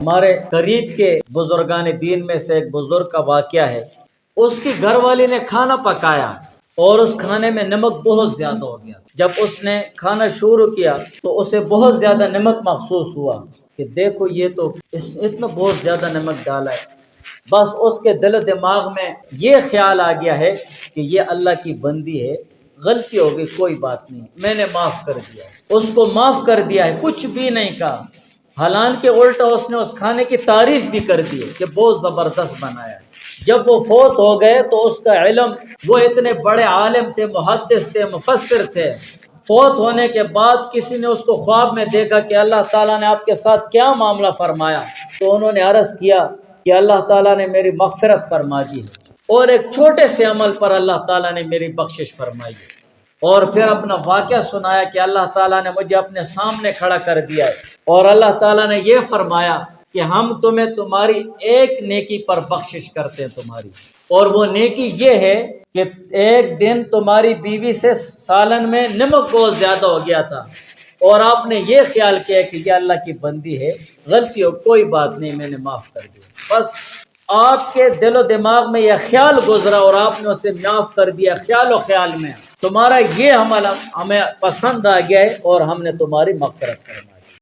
ہمارے قریب کے بزرگان دین میں سے ایک بزرگ کا واقعہ ہے۔ اس کی گھر والی نے کھانا پکایا اور اس کھانے میں نمک بہت زیادہ ہو گیا۔ جب اس نے کھانا شروع کیا تو اسے بہت زیادہ نمک محسوس ہوا کہ دیکھو یہ تو اتنا بہت زیادہ نمک ڈالا ہے۔ بس اس کے دل و دماغ میں یہ خیال آ گیا ہے کہ یہ اللہ کی بندی ہے، غلطی ہو گئی، کوئی بات نہیں، میں نے معاف کر دیا۔ اس کو معاف کر دیا ہے، کچھ بھی نہیں کہا، حالانکہ الٹا اس نے اس کھانے کی تعریف بھی کر دی کہ بہت زبردست بنایا ہے۔ جب وہ فوت ہو گئے تو اس کا علم، وہ اتنے بڑے عالم تھے، محدث تھے، مفسر تھے، فوت ہونے کے بعد کسی نے اس کو خواب میں دیکھا کہ اللہ تعالیٰ نے آپ کے ساتھ کیا معاملہ فرمایا، تو انہوں نے عرض کیا کہ اللہ تعالیٰ نے میری مغفرت فرما دی ہے اور ایک چھوٹے سے عمل پر اللہ تعالیٰ نے میری بخشش فرمائی ہے۔ اور پھر اپنا واقعہ سنایا کہ اللہ تعالیٰ نے مجھے اپنے سامنے کھڑا کر دیا ہے اور اللہ تعالیٰ نے یہ فرمایا کہ ہم تمہیں تمہاری ایک نیکی پر بخشش کرتے ہیں تمہاری، اور وہ نیکی یہ ہے کہ ایک دن تمہاری بیوی سے سالن میں نمک بہت زیادہ ہو گیا تھا اور آپ نے یہ خیال کیا کہ یہ اللہ کی بندی ہے، غلطی ہو، کوئی بات نہیں، میں نے معاف کر دیا۔ بس آپ کے دل و دماغ میں یہ خیال گزرا اور آپ نے اسے معاف کر دیا، خیال و خیال میں تمہارا یہ عمل ہمیں پسند آ گیا ہے اور ہم نے تمہاری مغفرت فرمائی۔